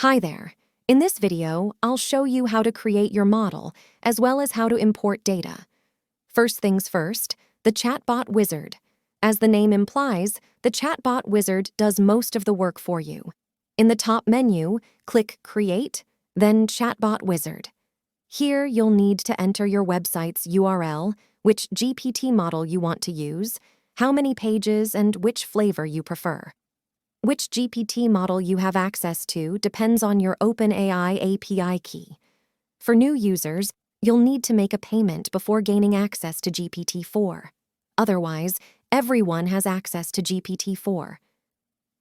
Hi there. In this video, I'll show you how to create your model, as well as how to import data. First things first, the Chatbot Wizard. As the name implies, the Chatbot Wizard does most of the work for you. In the top menu, click Create, then Chatbot Wizard. Here, you'll need to enter your website's URL, which GPT model you want to use, how many pages, and which flavor you prefer. Which GPT model you have access to depends on your OpenAI API key. For new users, you'll need to make a payment before gaining access to GPT-4. Otherwise, everyone has access to GPT-4.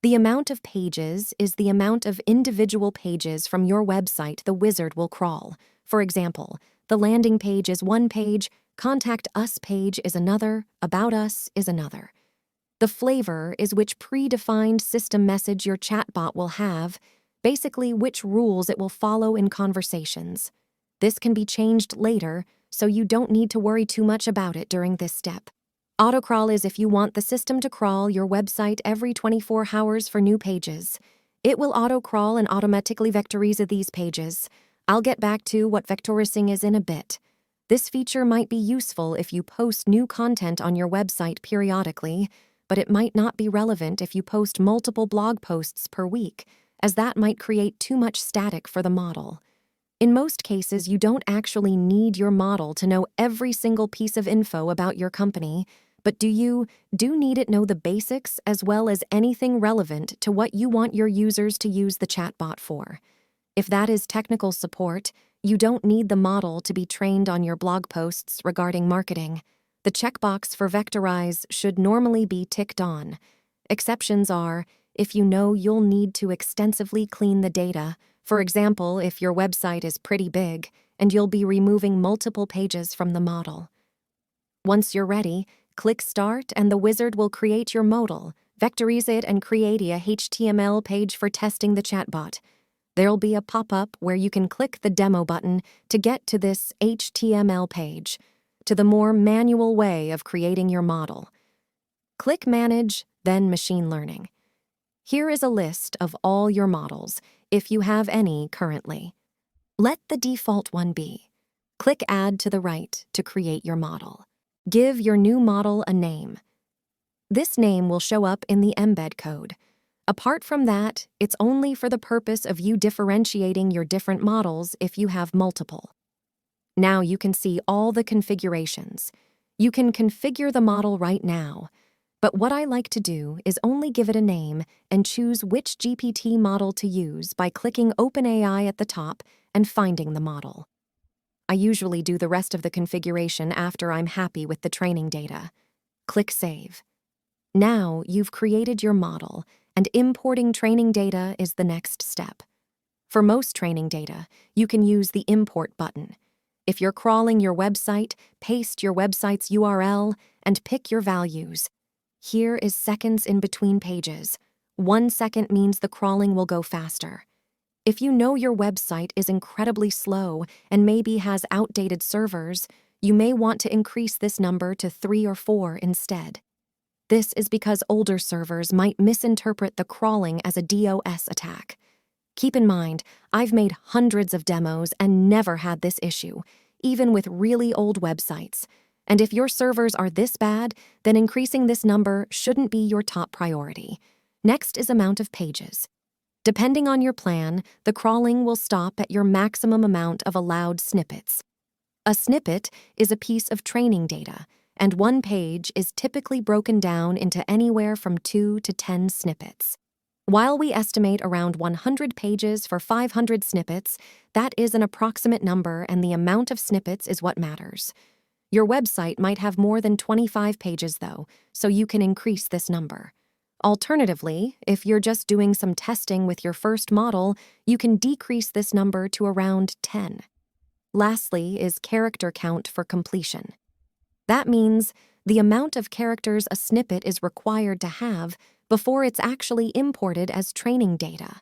The amount of pages is the amount of individual pages from your website the wizard will crawl. For example, the landing page is one page, Contact Us page is another, About Us is another. The flavor is which predefined system message your chatbot will have, basically which rules it will follow in conversations. This can be changed later, so you don't need to worry too much about it during this step. Autocrawl is if you want the system to crawl your website every 24 hours for new pages. It will auto-crawl and automatically vectorize these pages. I'll get back to what vectorizing is in a bit. This feature might be useful if you post new content on your website periodically, but it might not be relevant if you post multiple blog posts per week, as that might create too much static for the model. In most cases, you don't actually need your model to know every single piece of info about your company, but do need it know the basics as well as anything relevant to what you want your users to use the chatbot for. If that is technical support, you don't need the model to be trained on your blog posts regarding marketing. The checkbox for vectorize should normally be ticked on. Exceptions are if you know you'll need to extensively clean the data. For example, if your website is pretty big and you'll be removing multiple pages from the model. Once you're ready, click Start and the wizard will create your modal, vectorize it, and create a HTML page for testing the chatbot. There'll be a pop-up where you can click the demo button to get to this HTML page, to the more manual way of creating your model. Click Manage, then Machine Learning. Here is a list of all your models, if you have any currently. Let the default one be. Click Add to the right to create your model. Give your new model a name. This name will show up in the embed code. Apart from that, it's only for the purpose of you differentiating your different models if you have multiple. Now you can see all the configurations. You can configure the model right now, but what I like to do is only give it a name and choose which GPT model to use by clicking OpenAI at the top and finding the model. I usually do the rest of the configuration after I'm happy with the training data. Click Save. Now you've created your model, and importing training data is the next step. For most training data, you can use the Import button. If you're crawling your website, paste your website's URL and pick your values. Here is seconds in between pages. 1 second means the crawling will go faster. If you know your website is incredibly slow and maybe has outdated servers, you may want to increase this number to 3 or 4 instead. This is because older servers might misinterpret the crawling as a DOS attack. Keep in mind, I've made hundreds of demos and never had this issue, even with really old websites. And if your servers are this bad, then increasing this number shouldn't be your top priority. Next is amount of pages. Depending on your plan, the crawling will stop at your maximum amount of allowed snippets. A snippet is a piece of training data, and one page is typically broken down into anywhere from 2 to 10 snippets. While we estimate around 100 pages for 500 snippets, that is an approximate number, and the amount of snippets is what matters. Your website might have more than 25 pages, though, so you can increase this number. Alternatively, if you're just doing some testing with your first model, you can decrease this number to around 10. Lastly is character count for completion. That means the amount of characters a snippet is required to have before it's actually imported as training data.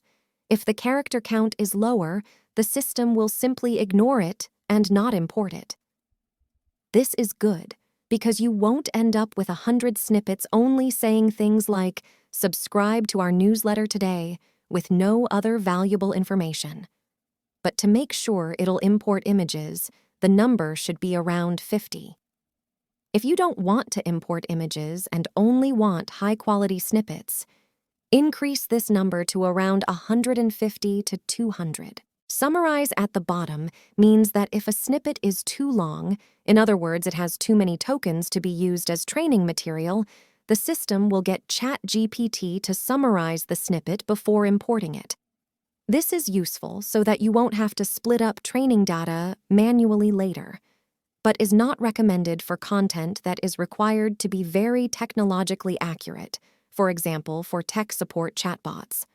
If the character count is lower, the system will simply ignore it and not import it. This is good because you won't end up with 100 snippets only saying things like, "Subscribe to our newsletter today," with no other valuable information. But to make sure it'll import images, the number should be around 50. If you don't want to import images and only want high-quality snippets, increase this number to around 150 to 200. Summarize at the bottom means that if a snippet is too long, in other words, it has too many tokens to be used as training material, the system will get ChatGPT to summarize the snippet before importing it. This is useful so that you won't have to split up training data manually later, but is not recommended for content that is required to be very technologically accurate, for example, for tech support chatbots.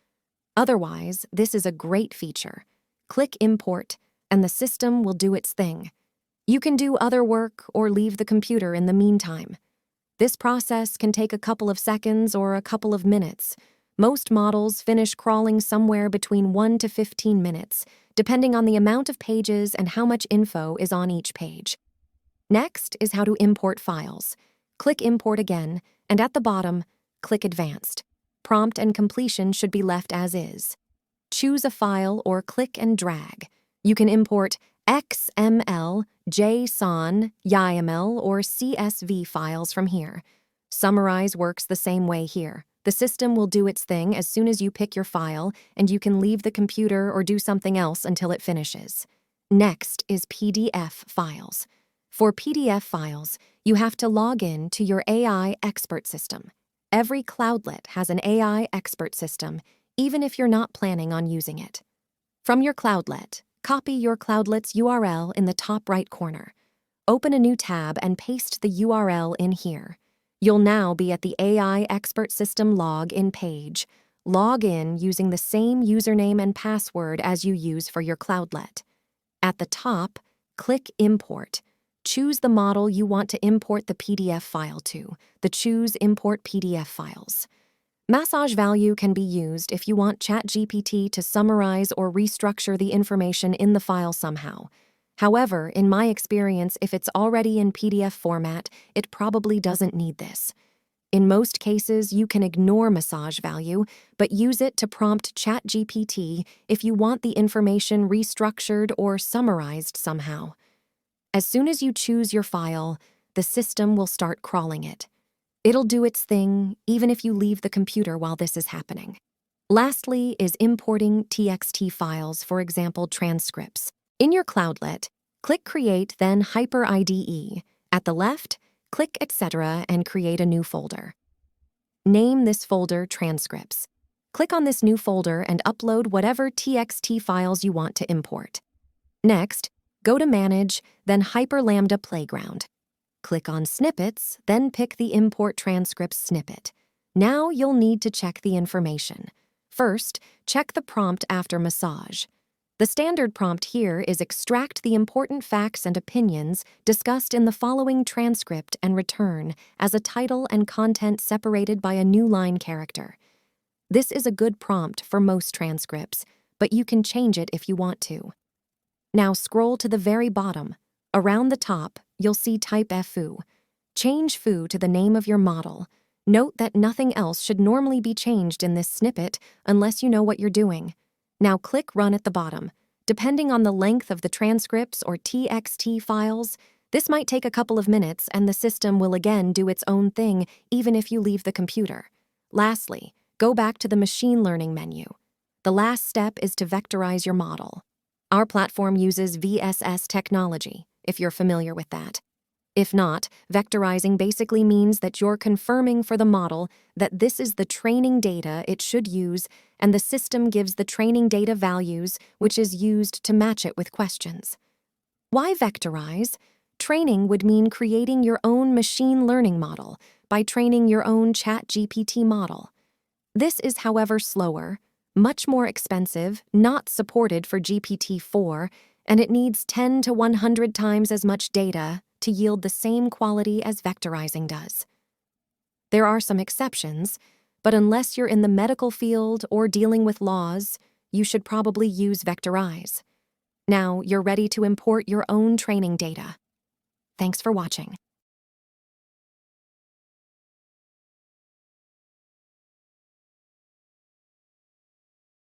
Otherwise, this is a great feature. Click Import, and the system will do its thing. You can do other work or leave the computer in the meantime. This process can take a couple of seconds or a couple of minutes. Most models finish crawling somewhere between 1 to 15 minutes, depending on the amount of pages and how much info is on each page. Next is how to import files. Click Import again, and at the bottom, click Advanced. Prompt and completion should be left as is. Choose a file or click and drag. You can import XML, JSON, YAML, or CSV files from here. Summarize works the same way here. The system will do its thing as soon as you pick your file, and you can leave the computer or do something else until it finishes. Next is PDF files. For PDF files, you have to log in to your AI expert system. Every cloudlet has an AI expert system, even if you're not planning on using it. From your cloudlet, copy your cloudlet's URL in the top right corner. Open a new tab and paste the URL in here. You'll now be at the AI Expert System login page. Log in using the same username and password as you use for your cloudlet. At the top, click Import. Choose the model you want to import the PDF file to, the Choose Import PDF Files. Massage value can be used if you want ChatGPT to summarize or restructure the information in the file somehow. However, in my experience, if it's already in PDF format, it probably doesn't need this. In most cases, you can ignore massage value, but use it to prompt ChatGPT if you want the information restructured or summarized somehow. As soon as you choose your file, the system will start crawling it. It'll do its thing, even if you leave the computer while this is happening. Lastly is importing TXT files, for example, transcripts. In your Cloudlet, click Create, then Hyper IDE. At the left, click Etc. and create a new folder. Name this folder Transcripts. Click on this new folder and upload whatever TXT files you want to import. Next, go to Manage, then Hyper Lambda Playground. Click on Snippets, then pick the Import Transcripts snippet. Now you'll need to check the information. First, check the prompt after massage. The standard prompt here is extract the important facts and opinions discussed in the following transcript and return as a title and content separated by a new line character. This is a good prompt for most transcripts, but you can change it if you want to. Now scroll to the very bottom. Around the top, you'll see Type FU. Change FU to the name of your model. Note that nothing else should normally be changed in this snippet unless you know what you're doing. Now click Run at the bottom. Depending on the length of the transcripts or TXT files, this might take a couple of minutes and the system will again do its own thing even if you leave the computer. Lastly, go back to the machine learning menu. The last step is to vectorize your model. Our platform uses VSS technology, if you're familiar with that. If not, vectorizing basically means that you're confirming for the model that this is the training data it should use, and the system gives the training data values, which is used to match it with questions. Why vectorize? Training would mean creating your own machine learning model by training your own ChatGPT model. This is, however, slower, much more expensive, not supported for GPT-4, and it needs 10 to 100 times as much data to yield the same quality as vectorizing does. There are some exceptions, but unless you're in the medical field or dealing with laws, you should probably use Vectorize. Now you're ready to import your own training data. Thanks for watching.